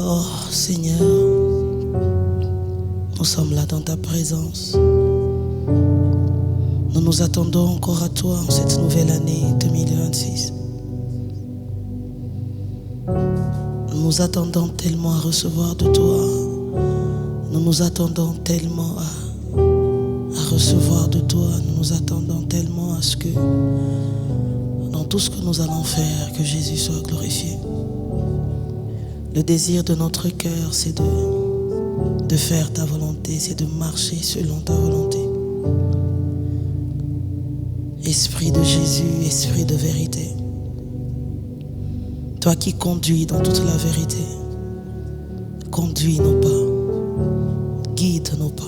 Oh Seigneur, nous sommes là dans ta présence. Nous nous attendons encore à toi en cette nouvelle année 2026. Nous nous attendons tellement à recevoir de toi. Nous nous attendons tellement à recevoir de toi. Nous nous attendons tellement à ce que dans tout ce que nous allons faire, que Jésus soit glorifié. Le désir de notre cœur, c'est de faire ta volonté, c'est de marcher selon ta volonté. Esprit de Jésus, esprit de vérité. Toi qui conduis dans toute la vérité, conduis nos pas, guide nos pas.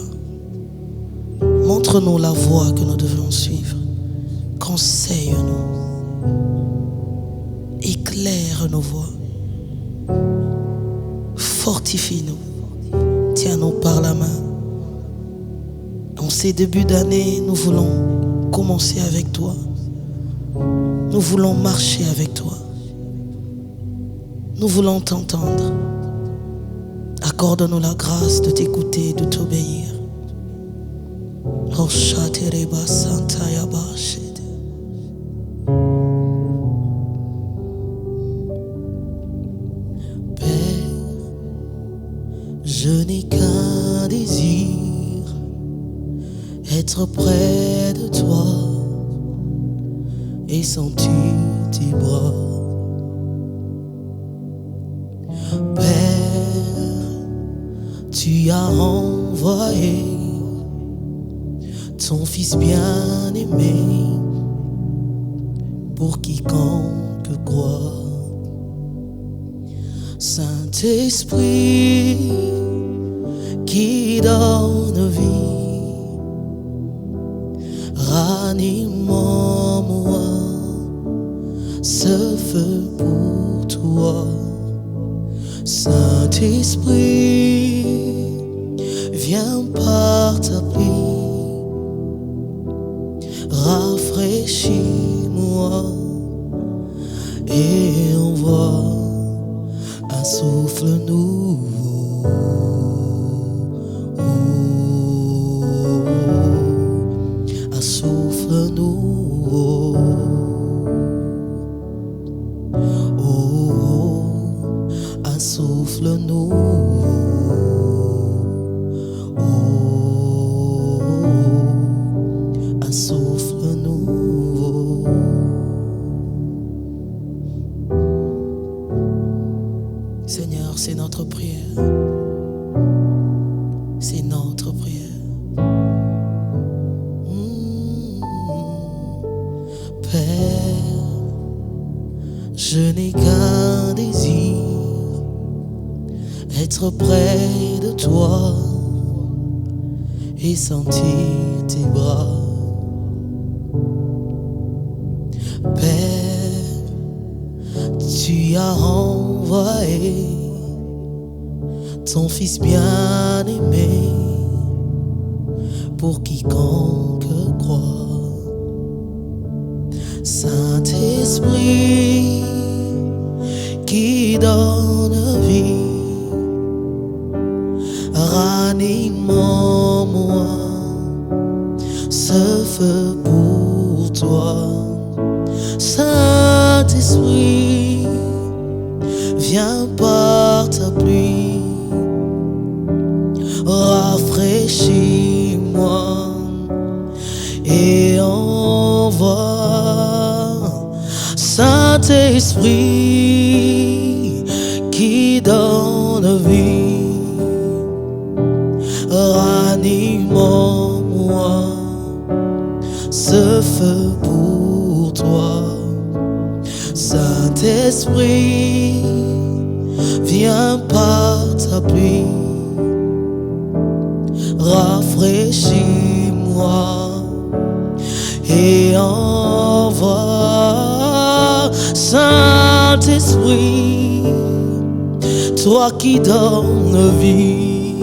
Montre-nous la voie que nous devons suivre. Conseille-nous. Éclaire nos voies. Fortifie-nous. Tiens-nous par la main. En ces débuts d'année, nous voulons commencer avec toi. Nous voulons marcher avec toi. Nous voulons t'entendre. Accorde-nous la grâce de t'écouter, de t'obéir. Père, je n'ai qu'un désir, être près de toi et sentir tes bras. Père, tu as envoyé ton Fils bien-aimé pour quiconque croit. Saint-Esprit qui donne vie, ranime en moi ce feu pour toi. Saint-Esprit, viens par ta pluie, rafraîchis-moi et envoie un souffle nouveau. Un souffle nouveau. Un souffle nouveau. Un souffle nouveau. Seigneur, c'est notre prière. C'est notre prière. Père, je n'ai qu'un désir, être près de toi et sentir tes bras. Père, tu as envoyé ton Fils bien-aimé pour quiconque croit. Saint-Esprit qui donne vie, ranime en moi ce feu pour toi. Saint-Esprit, viens par ta pluie, rafraîchis-moi et envoie. Saint-Esprit qui donne vie, ranime en moi ce feu pour toi. Saint-Esprit, viens par ta pluie, rafraîchis-moi et envoie. Saint-Esprit, toi qui donnes vie,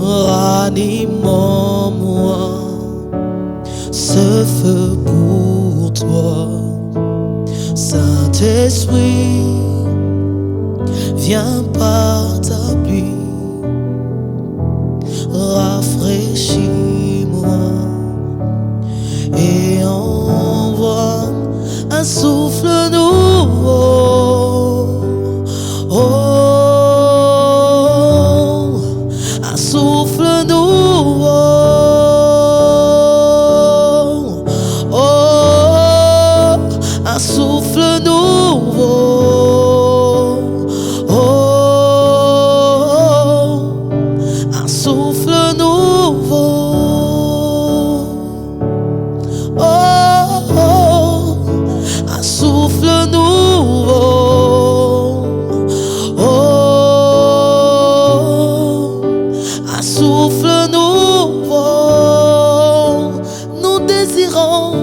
ranime en moi ce feu pour toi. Saint-Esprit, Viens par ta pluie, rafraîchis-moi et envoie un souffle nouveau. Oh, un souffle nouveau. Oh, un souffle nouveau. Oh, un souffle nouveau. Oh, un souffle nouveau. Oh, un souffle nouveau. Nous désirons,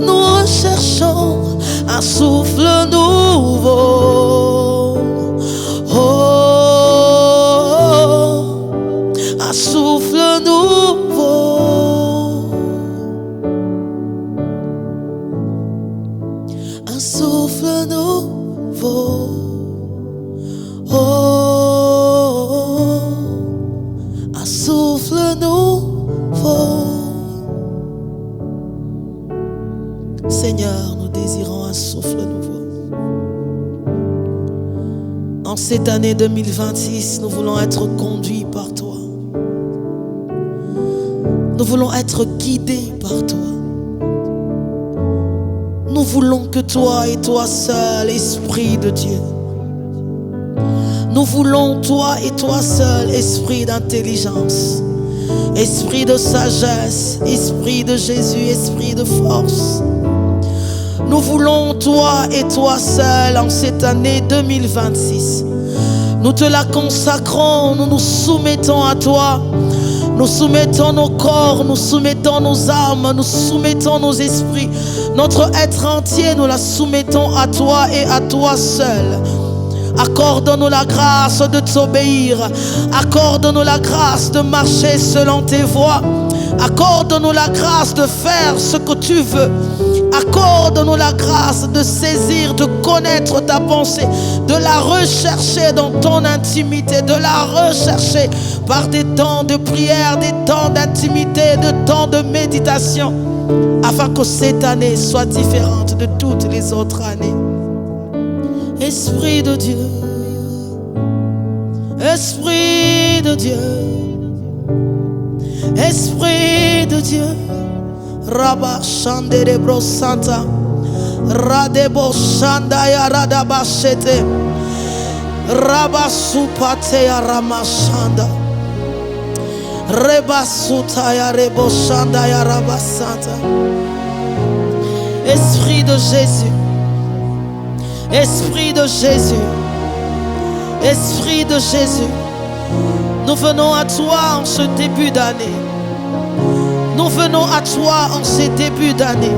nous recherchons un souffle nouveau. Oh, un souffle nouveau. Un souffle nouveau. Oh, un souffle nouveau. Seigneur, nous désirons un souffle nouveau. En cette année 2026, nous voulons être conduits par toi. Nous voulons être guidés par toi. Nous voulons que toi et toi seul, Esprit de Dieu. Nous voulons toi et toi seul, Esprit d'intelligence, Esprit de sagesse, Esprit de Jésus, Esprit de force. Nous voulons toi et toi seul en cette année 2026. Nous te la consacrons, nous nous soumettons à toi. Nous soumettons nos corps, nous soumettons nos âmes, nous soumettons nos esprits. Notre être entier, nous la soumettons à toi et à toi seul. Accorde-nous la grâce de t'obéir. Accorde-nous la grâce de marcher selon tes voies. Accorde-nous la grâce de faire ce que tu veux. Accorde-nous la grâce de saisir, de connaître ta pensée, de la rechercher dans ton intimité, de la rechercher par des temps de prière, des temps d'intimité, des temps de méditation, afin que cette année soit différente de toutes les autres années. Esprit de Dieu, Esprit de Dieu, Esprit de Dieu. Rabba Shanderebro Santa Radebo Shandaya Radabashete Rabba Supatea Ramashanda Reba Sutaya Rebo Shandaya Rabasanta. Esprit de Jésus, Esprit de Jésus, Esprit de Jésus, nous venons à toi en ce début d'année. Nous venons à toi en ces débuts d'année.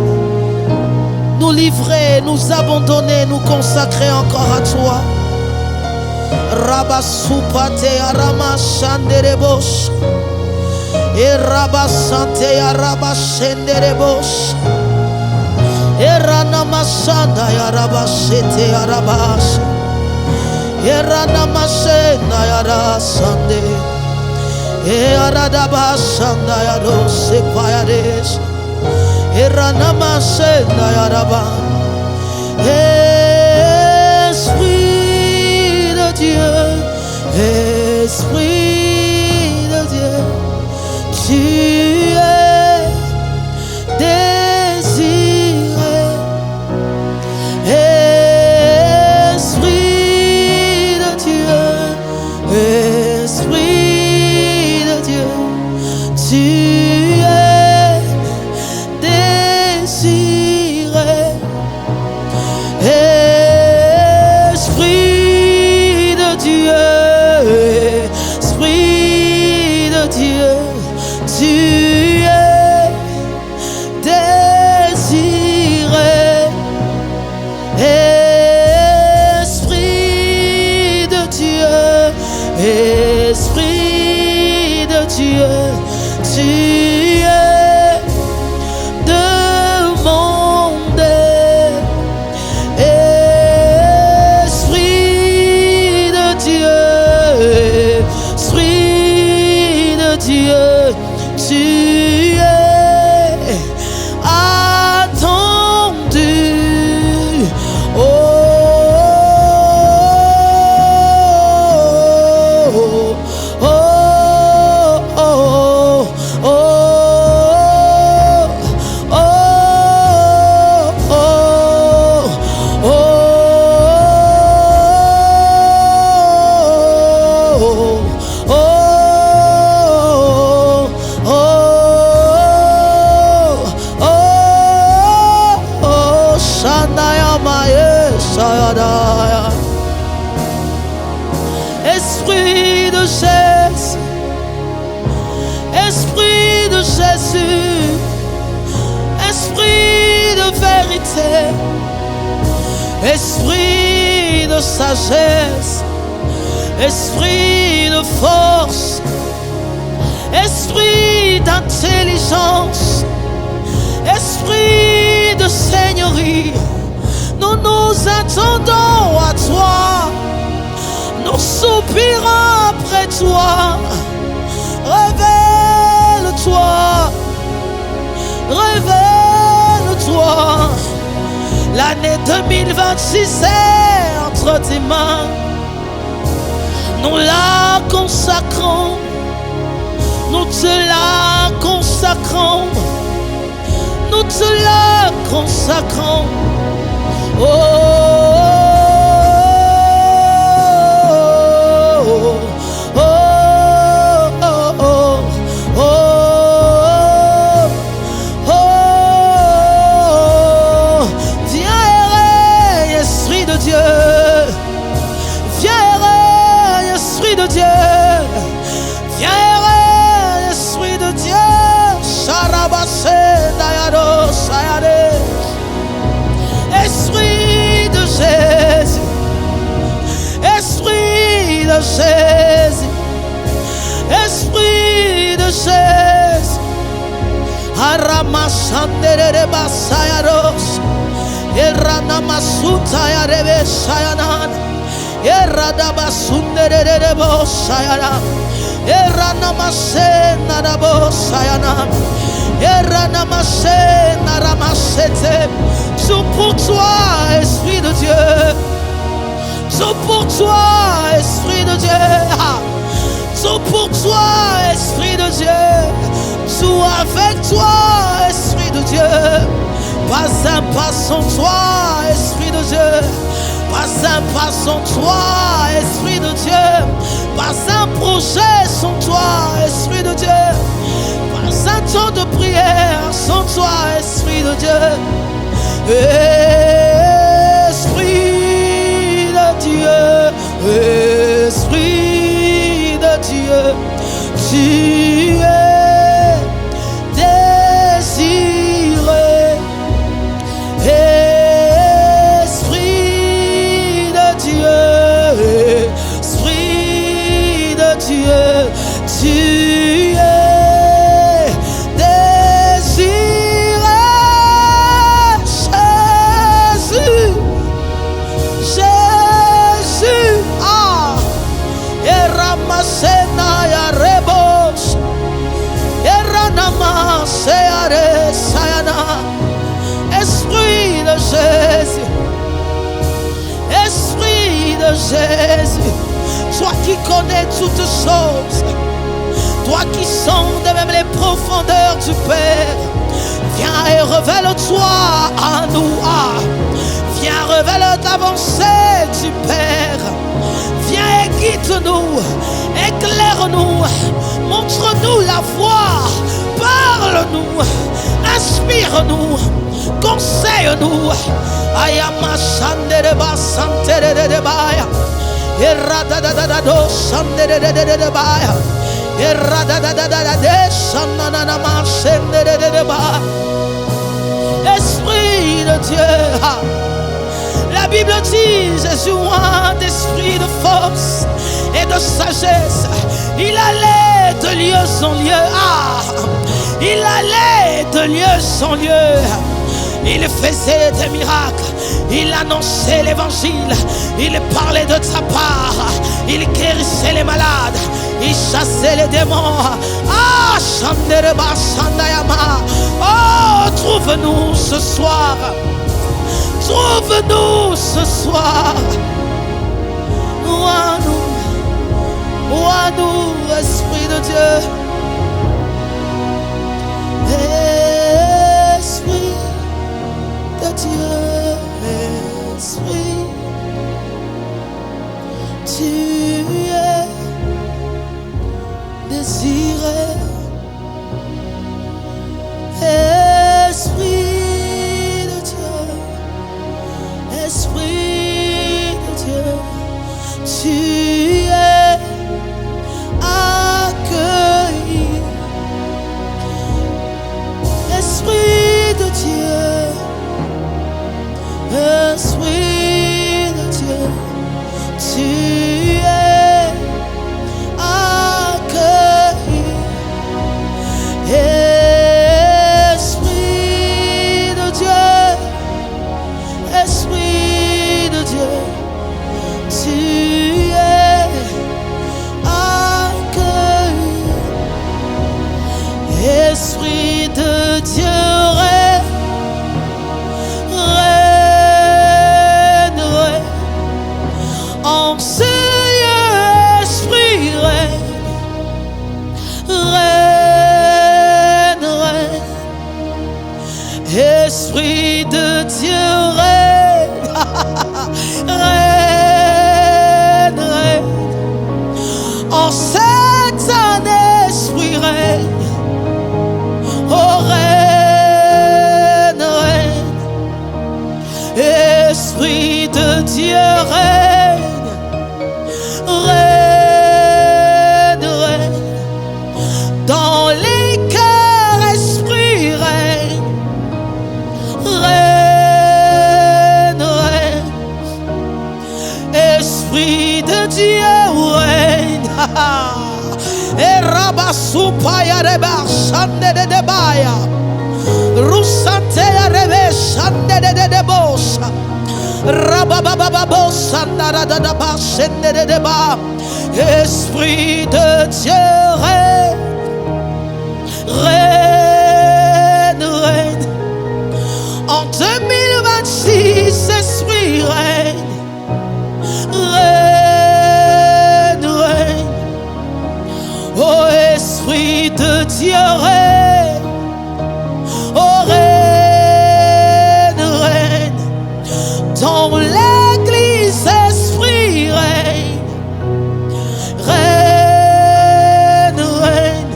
Nous livrer, nous abandonner, nous consacrer encore à toi. Rabasupate arama shanderebosh. Et rabasante araba shenderebosh. Et ranamashanda yarabashete arabash. Et ranamashenda yarasande. E aradaba shanda ya do sepayades. E ranama shenda ya raba. Esprit de Dieu, Esprit de Dieu, tu es désiré. Esprit de Dieu, Esprit de Dieu, tu es désiré. Esprit de Dieu, Esprit de Dieu, tu es désiré. Esprit de Dieu, Esprit de Dieu, tu es demandé. Esprit de Esprit de Jésus, Esprit de Jésus, Esprit de vérité, Esprit de sagesse, Esprit de force, Esprit d'intelligence, Esprit de seigneurie, nous nous attendons à toi, nous soupirons après toi. Révèle-toi, révèle-toi. L'année 2026 est entre tes mains. Nous la consacrons, nous te la consacrons, nous te la consacrons. Oh, oh, oh, oh, oh, oh, oh. Viens errer, Esprit de Dieu. Viens errer, Esprit de Dieu. Viens errer, Esprit de Dieu. Charabase, Dayado, Sayade. Esprit de Jésus, Esprit de Jésus, Esprit de Jésus. Aramashandere basayaros, Eranamasuta yarebe sayanan, Eradabasundere bosayana, Eranamasena bosayana, Eranamasena ramasete. Tout pour toi, Esprit de Dieu. Tout pour toi, Esprit de Dieu. Tout pour toi, Esprit de Dieu. Tout avec toi, Esprit de Dieu. Pas un pas sans toi, Esprit de Dieu. Pas un pas sans toi, Esprit de Dieu. Pas un projet sans toi, Esprit de Dieu. Pas un temps de prière sans toi, Esprit de Dieu. Esprit de Dieu, Esprit de Dieu, tu es désiré. Esprit de Dieu, Esprit de Dieu, tu es Esprit de Jésus, Esprit de Jésus, toi qui connais toutes choses, toi qui sondes même les profondeurs du Père, viens et révèle-toi à nous. Viens, révèle l'avancée du Père. Viens et guide-nous, éclaire-nous, montre-nous la voie, parle-nous, inspire-nous, conseille-nous. Ayama shandere ba santere de baya, errada da da da do shandere de baya, errada da da da de shanana na ma shandere de baya. Esprit de Dieu, la Bible dit, Jésus un d'esprit de force et de sagesse. Il allait de lieu en lieu. Il allait de lieu en lieu. Il faisait des miracles. Il annonçait l'évangile. Il parlait de ta part. Il guérissait les malades. Il chassait les démons. Oh, trouve-nous ce soir. Trouve-nous ce soir. Ou à nous, Esprit de Dieu. Esprit de Dieu, Esprit, tu es désiré. Esprit de Dieu, Esprit de Dieu, tu es Tu es accueilli. Esprit de Dieu, Esprit de Dieu, tu es accueilli. Esprit de Dieu, règne, règne, règne. En ce lieu, Esprit, règne, règne, règne. Esprit de Dieu, règne, règne, règne. En cette année, Esprit, règne. Oh, règne, règne. Esprit de Dieu, règne, règne, règne. Dans les cœurs, Esprit, règne, règne, règne. Esprit de Dieu, règne. Et Rabasupaya Reba Shande de Baya Rusante Rebe Shande de Bosa Rabababa Bosa Nada de Bashende de Ba. Esprit de Dieu, règne, règne, règne. En 2026, Esprit, règne, règne, règne. Oh, Esprit de Dieu, règne, oh, règne, règne. Dans l'église, Esprit, règne, règne, règne.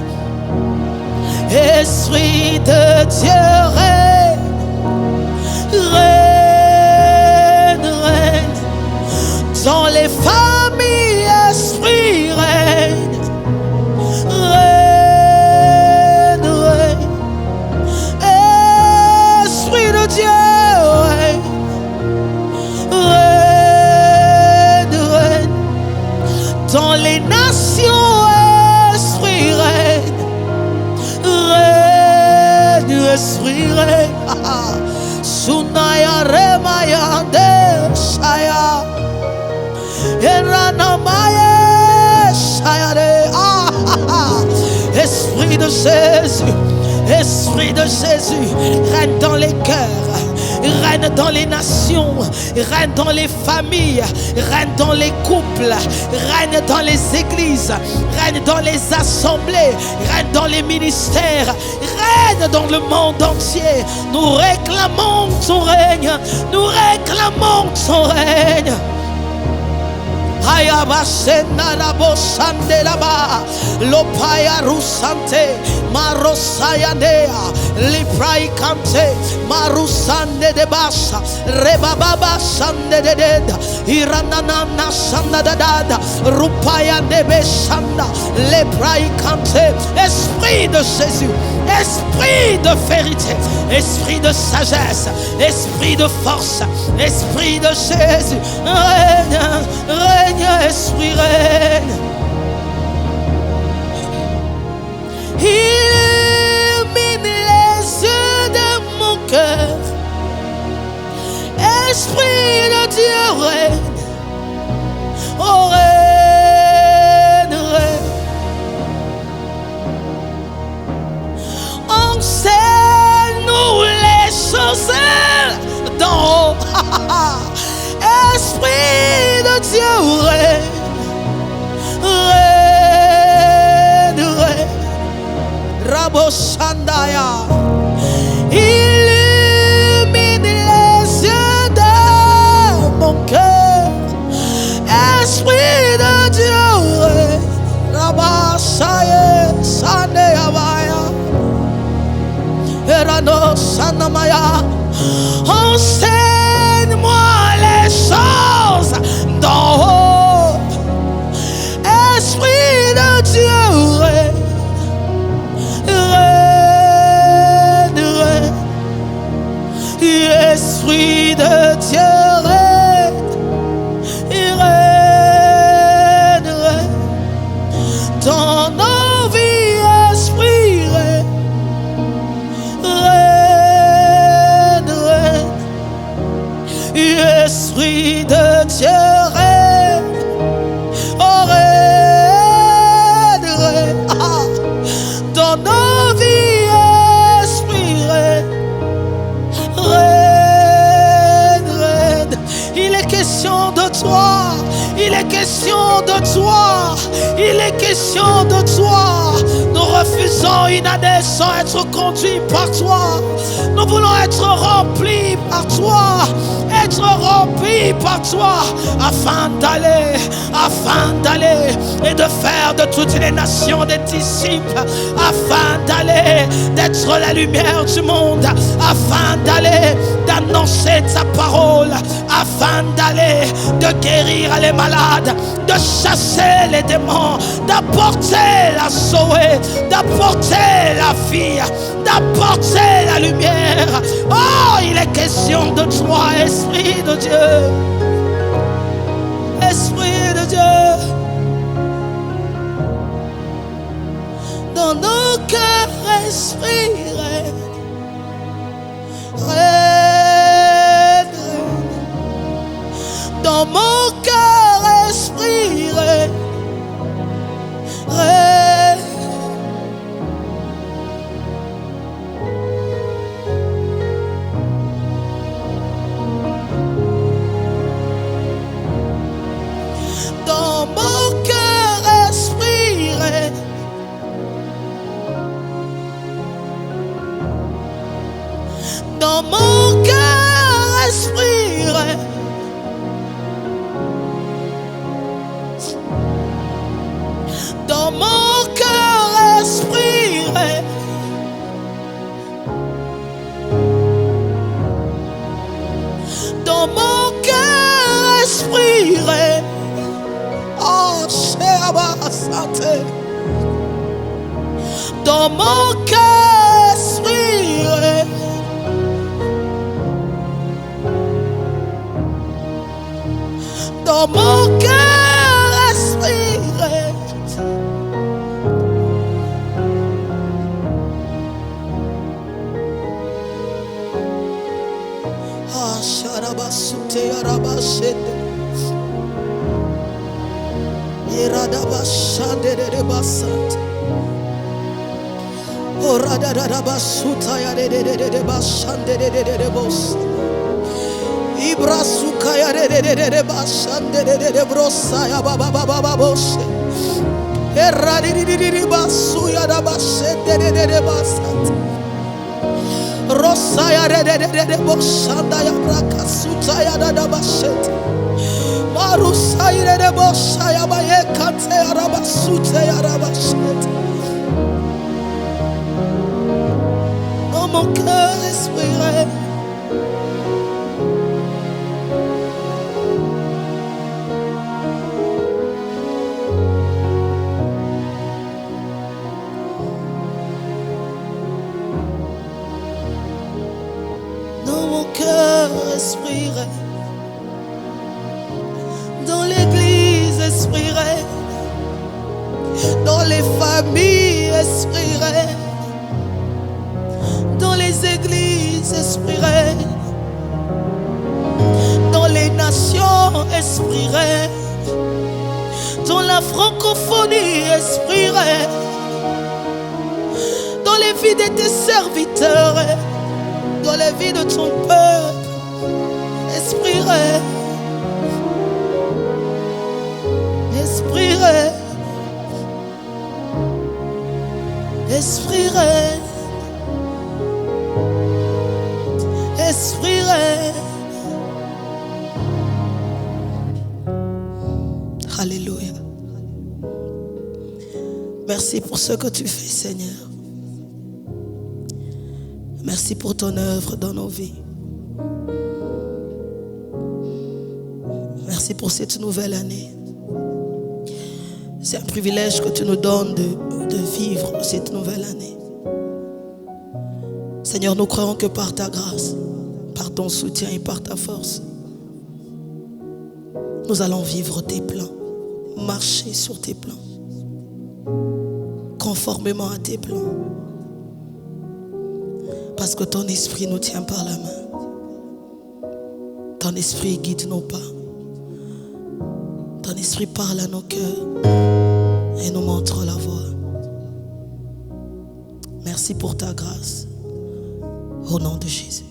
Esprit de Dieu, règne, règne, règne. Dans les familles, Esprit, règne, règne, règne. Esprit de Dieu, règne, règne, règne. Dans les nations, Esprit, règne, règne, Esprit, règne. Sunaya Remaya de Shaya Eranamaya Shaya de. Esprit de Jésus, Esprit de Jésus, règne dans les cœurs, règne dans les nations, règne dans les familles, règne dans les couples, règne dans les églises, règne dans les assemblées, règne dans les ministères, règne dans le monde entier. Nous réclamons ton règne, nous réclamons ton règne. Ayabasena la bosande laba lopaya rusante marosaya dea liprai kante marusande de basa rebababa sande de deda iranana sanda dada rupaya de besanda leprai kante. Esprit de Jésus, esprit de vérité, esprit de sagesse, esprit de force, esprit de Jésus, règne, règne. Esprit, règne. Illumine les yeux de mon cœur. Esprit de Dieu, règne. Oh, règne, règne. Enseigne-nous les choses d'en haut. Esprit de Dieu, règne, règne, règne. Raboshandaya. Illumine les yeux de mon cœur. Esprit de Dieu, règne. Rabashaye Sandeyabaya. Erano Sandamaya. Enseigne-moi les choses d'en haut. Esprit de Dieu, règne, règne, règne. Esprit de Dieu, règne, règne. question de toi. Il est question de toi. Nous refusons une année sans être conduits par toi. Nous voulons être remplis par toi. Être remplis par toi afin d'aller et de faire de toutes les nations des disciples, afin d'aller, d'être la lumière du monde, afin d'aller, d'annoncer ta parole, afin d'aller, de guérir les malades, de chasser les démons, d'apporter la Zoé, d'apporter la vie, d'apporter la lumière. Oh, il est question de toi, Esprit de Dieu. Esprit de Dieu. Dans nos cœurs, Esprit, règne. Dans mon cœur, Esprit, règne. Dans mon cœur, Esprit, règne. Dans mon cœur, Esprit, règne. Dans mon cœur, Esprit, règne. Dans mon cœur, Esprit, règne. Oh, Shéaba Santé. Dans mon cœur, Esprit, règne. Dans mon cœur, Esprit, règne. Ah, Sharabasute Yarabashende. Iradabashande de Basant. Oh, Radadabasuta de Bashande de Bos. Ibrasukaya de Bashande de Brosaya Baba Boshe. Eradi Basuya da Bashende de Basant. Rosaya de Boshanda ya Brakasutaya da Bashet. Marusaya de Boshaya Bayekate Arabasute Arabashet. Dans mon cœur, Esprit, règne. Dans mon cœur, Esprit, règne. Dans l'église, Esprit, règne. Dans les familles, Esprit, règne. Dans les églises, Esprit, règne. Dans les nations, Esprit, règne. Dans la francophonie, Esprit, règne. Dans les vies de tes serviteurs, règne. Dans la vie de ton peuple, Esprit, règne. Esprit, règne. Esprit, règne. Esprit, règne. Alléluia. Merci pour ce que tu fais, Seigneur. Merci pour ton œuvre dans nos vies. Merci pour cette nouvelle année. C'est un privilège que tu nous donnes de vivre cette nouvelle année. Seigneur, nous croyons que par ta grâce, par ton soutien et par ta force, nous allons vivre tes plans, marcher sur tes plans, conformément à tes plans. Parce que ton esprit nous tient par la main. Ton esprit guide nos pas. Ton esprit parle à nos cœurs et nous montre la voie. Merci pour ta grâce. Au nom de Jésus.